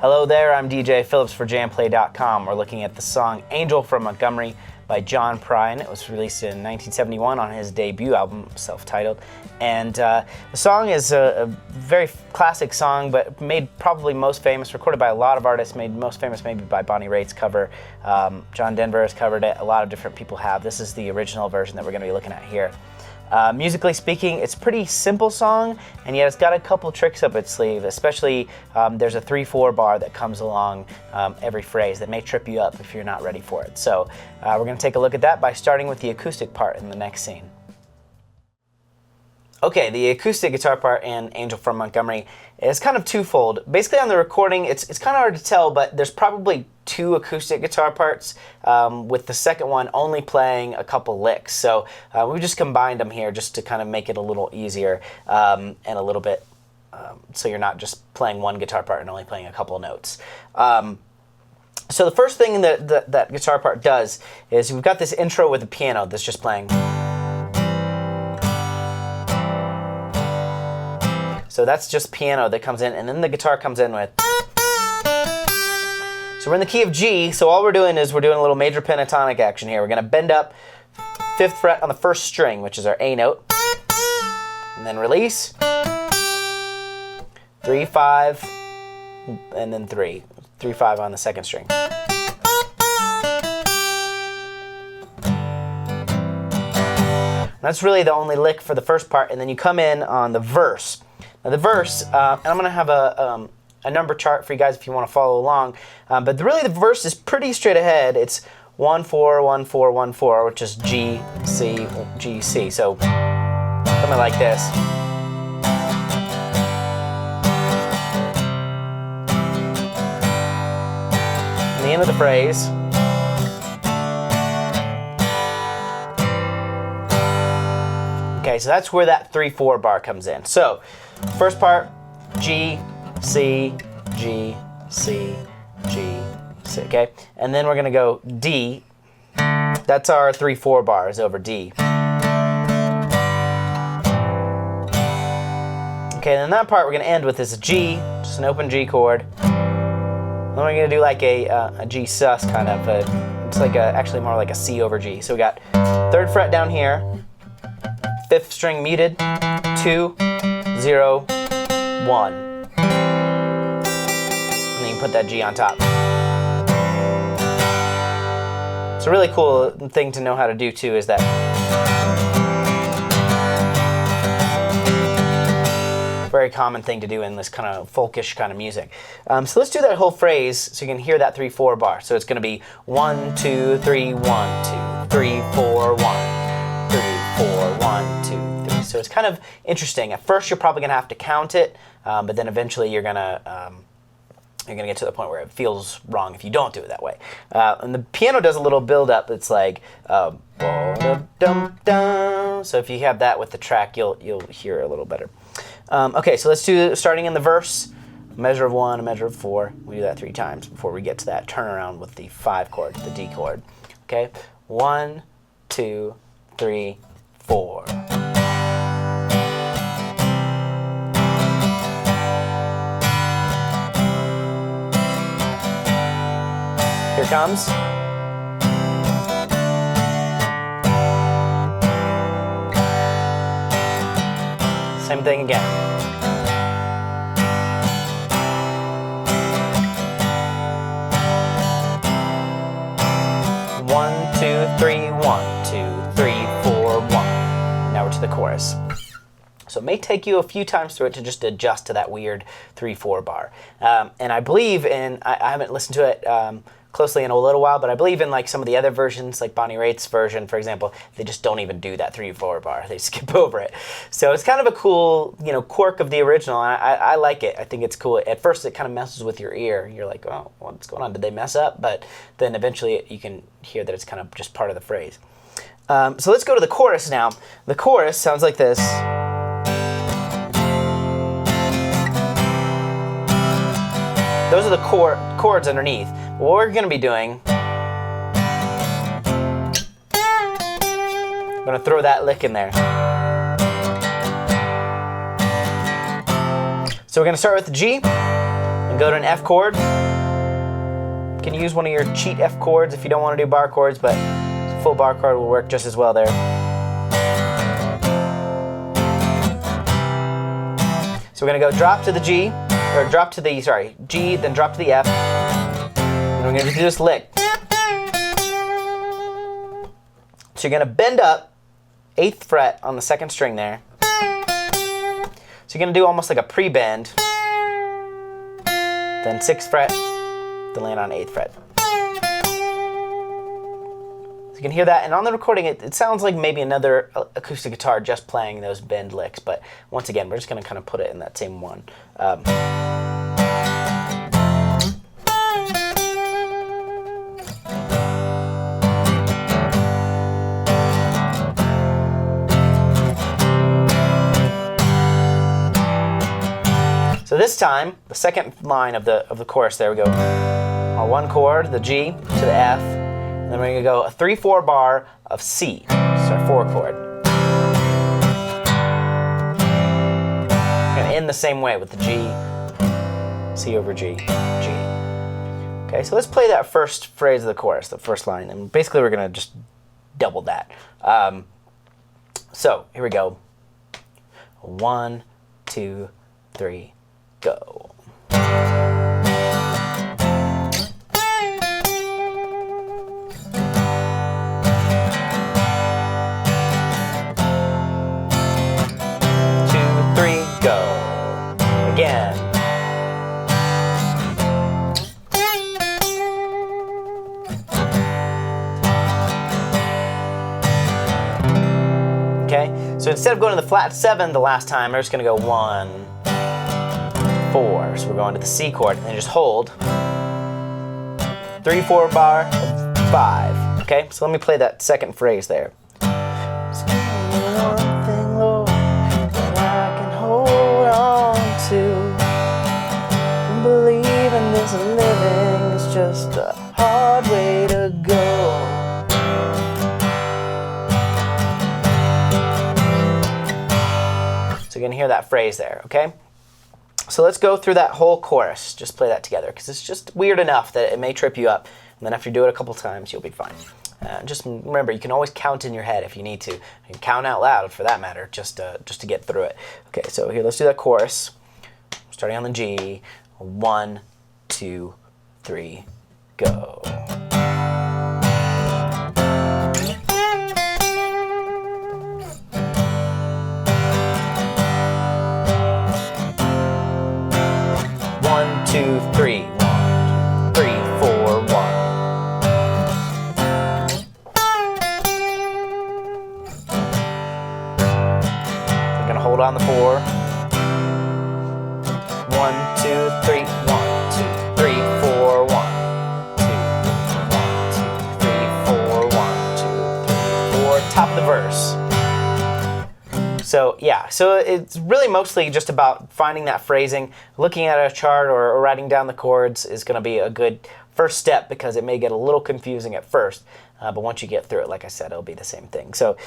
Hello there, I'm DJ Phillips for JamPlay.com. We're looking at the song Angel from Montgomery by Prine. It was released in 1971 on his debut album, self-titled. And the song is a very classic song, but made probably most famous, recorded by a lot of artists, made most famous maybe by Bonnie Raitt's cover. John Denver has covered it, a lot of different people have. This is the original version that we're going to be looking at here. Musically speaking, it's a pretty simple song, and yet it's got a couple tricks up its sleeve, especially there's a 3/4 bar that comes along every phrase that may trip you up if you're not ready for it. So we're going to take a look at that by starting with the acoustic part in the next scene. Okay, the acoustic guitar part in Angel from Montgomery is kind of twofold. Basically on the recording, it's kind of hard to tell, but there's probably two acoustic guitar parts, with the second one only playing a couple licks. So we just combined them here just to kind of make it a little easier and a little bit, so you're not just playing one guitar part and only playing a couple notes. So the first thing that guitar part does is we've got this intro with the piano that's just playing. So that's just piano that comes in, and then the guitar comes in with. So we're in the key of G, so all we're doing is we're doing a little major pentatonic action here. We're going to bend up 5th fret on the first string, which is our A note, and then release, 3, 5, and then 3, 3, 5 on the second string. That's really the only lick for the first part, and then you come in on the verse. Now the verse, and I'm going to have a number chart for you guys if you want to follow along, but really the verse is pretty straight ahead. It's 1, 4, 1, 4, 1, 4, which is G, C, G, C. So something like this. And the end of the phrase. Okay, so that's where that 3/4 bar comes in. So first part, G, C, G, C, G, C, okay? And then we're gonna go D. That's our 3/4 bars over D. Okay, and then that part we're gonna end with is a G, just an open G chord. Then we're gonna do like a G sus kind of, it's like actually more like a C over G. So we got 3rd fret down here, 5th string muted, 2, 0, 1. And then you put that G on top. It's a really cool thing to know how to do too, is that very common thing to do in this kind of folkish kind of music. So let's do that whole phrase so you can hear that 3/4 bar. So it's going to be 1, 2, 3, 1, 2, 3, 4, 1. 3, 4, 1, 2, 3. So it's kind of interesting. At first, you're probably gonna have to count it, but then eventually you're gonna get to the point where it feels wrong if you don't do it that way. And the piano does a little build up. It's like so if you have that with the track, you'll hear it a little better. Okay, so let's do starting in the verse. A measure of 1, a measure of 4. We do that 3 times before we get to that turnaround with the 5 chord, the D chord. Okay, 1, 2, 3, 4. Here comes. Same thing again. One, 2, 3, 1, 2, 3, 4, 1. Now we're to the chorus. So it may take you a few times through it to just adjust to that weird 3/4 bar. And I believe in, I haven't listened to it closely in a little while, but I believe in like some of the other versions, like Bonnie Raitt's version, for example, they just don't even do that 3/4 bar. They skip over it. So it's kind of a cool, quirk of the original. And I like it. I think it's cool. At first, it kind of messes with your ear. You're like, oh, what's going on? Did they mess up? But then eventually you can hear that it's kind of just part of the phrase. So let's go to the chorus now. The chorus sounds like this. Those are the chords underneath. What we're going to be doing, I'm going to throw that lick in there. So we're going to start with the G, and and go to an F chord. You can use one of your cheat F chords if you don't want to do bar chords, but a full bar chord will work just as well there. So we're going to go drop to the G, or drop to the, sorry, G, then drop to the F. And we're going to do this lick. So you're going to bend up 8th fret on the 2nd string there. So you're going to do almost like a pre-bend. Then 6th fret, then land on 8th fret. So you can hear that, and on the recording it sounds like maybe another acoustic guitar just playing those bend licks, but once again we're just going to kind of put it in that same one. So this time, the second line of the chorus, there we go. Our 1 chord, the G to the F, and then we're going to go a 3/4 bar of C. It's our 4 chord. And in the same way with the G, C over G, G. Okay, so let's play that first phrase of the chorus, the first line, and basically we're going to just double that. So here we go. 1, 2, 3. Go. Again. Okay, so instead of going to the flat 7 the last time, we're just going to go 1, 4. So we're going to the C chord and just hold. 3/4 bar of 5. Okay, so let me play that second phrase there. Believing this living is just a hard way to go. So you're gonna hear that phrase there, okay? So let's go through that whole chorus. Just play that together because it's just weird enough that it may trip you up. And then after you do it a couple times, you'll be fine. Just remember, you can always count in your head if you need to. You can count out loud for that matter, just to get through it. Okay, so here, let's do that chorus. Starting on the G. 1, 2, 3, go. One, two, three. 1, 2, 3, 4, 1. We're gonna hold on the 4. 1, 2, 3, 1, 2, 3, 4, 1, 2, 1, 2, 3, 4, 1, 2, 3, 4. Top of the verse. So yeah, so it's really mostly just about finding that phrasing. Looking at a chart or writing down the chords is going to be a good first step because it may get a little confusing at first, but once you get through it, like I said, it'll be the same thing. So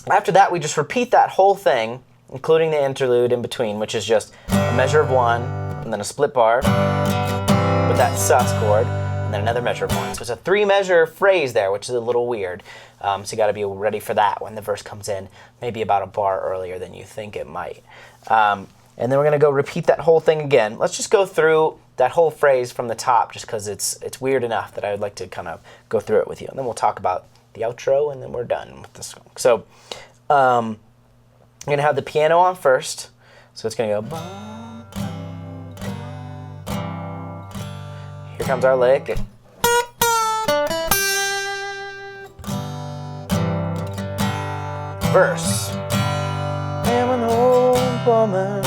after that, we just repeat that whole thing, including the interlude in between, which is just a measure of 1, and then a split bar with that sus chord, and then another measure of 1. So it's a 3-measure phrase there, which is a little weird. So you got to be ready for that when the verse comes in, maybe about a bar earlier than you think it might. And then we're going to go repeat that whole thing again. Let's just go through that whole phrase from the top, just because it's weird enough that I would like to kind of go through it with you. And then we'll talk about the outro, and then we're done with this song. So I'm going to have the piano on first. So it's going to go. Here comes our lick. Verse. I'm an old woman.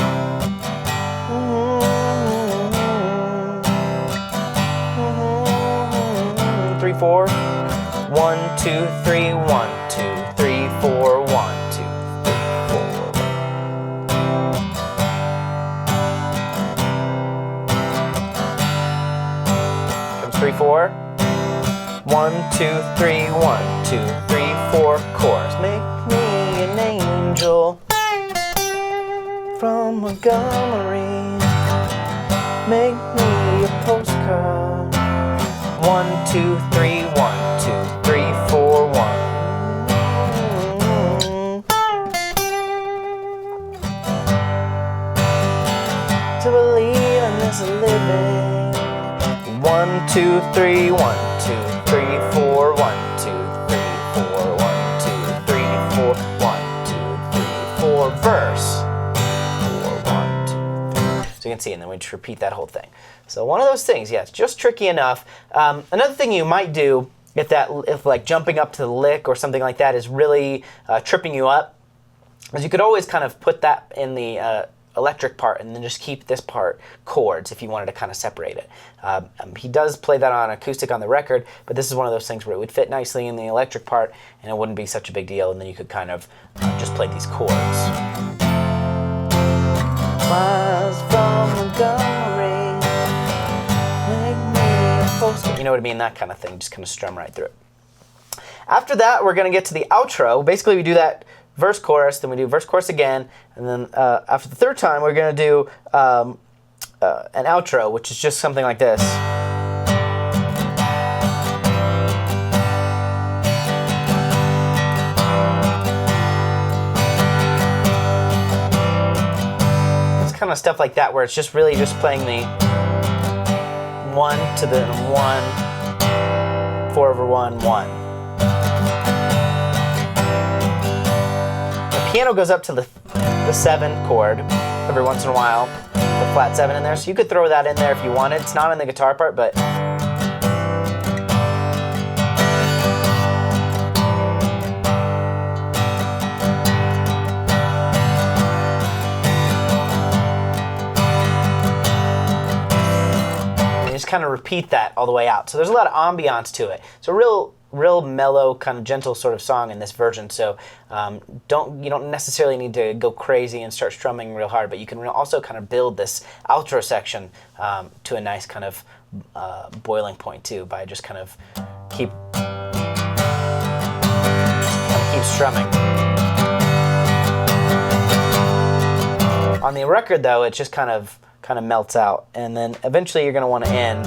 3, 4. 1, 2, 3. 1, 2, 3, 4. 1, 2, 3, 4. Comes 3, 4. 1, 2, 3. 1, 2, 3, 4. Chorus. Make me an angel from Montgomery. Make me a postcard. 1, 2, 3, 1, 2, 3, 4, 1. To believe in this living. 1, 2, 3, 1, 2, 3, 4, 1, 2, 3, 4, 1, 2, 3, 4, 1, 2, 3, 4, verse. 4, 1, 2, 3. So you can see, and then we just repeat that whole thing. So one of those things, yeah, it's just tricky enough. Another thing you might do if like jumping up to the lick or something like that is really tripping you up, is you could always kind of put that in the electric part and then just keep this part chords if you wanted to kind of separate it. He does play that on acoustic on the record, but this is one of those things where it would fit nicely in the electric part and it wouldn't be such a big deal, and then you could kind of just play these chords. Miles from Montgomery, make me a poster. You know what I mean? That kind of thing, just kind of strum right through it. After that, we're going to get to the outro. Basically, we do that verse, chorus, then we do verse, chorus again, and then after the third time, we're going to do an outro, which is just something like this. It's kind of stuff like that, where it's just really just playing the 1 to the 1, 4 over 1, 1. Piano goes up to the 7 chord every once in a while, the flat 7 in there, so you could throw that in there if you wanted. It's not in the guitar part, but you just kind of repeat that all the way out. So there's a lot of ambiance to it. It's a real mellow, kind of gentle sort of song in this version. So you don't necessarily need to go crazy and start strumming real hard, but you can also kind of build this outro section to a nice kind of boiling point too, by just kind of keep strumming. On the record though, it just kind of melts out, and then eventually you're going to want to end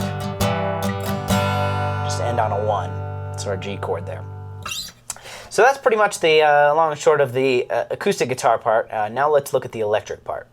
on a 1. So our G chord there. So that's pretty much the long and short of the acoustic guitar part. Now let's look at the electric part.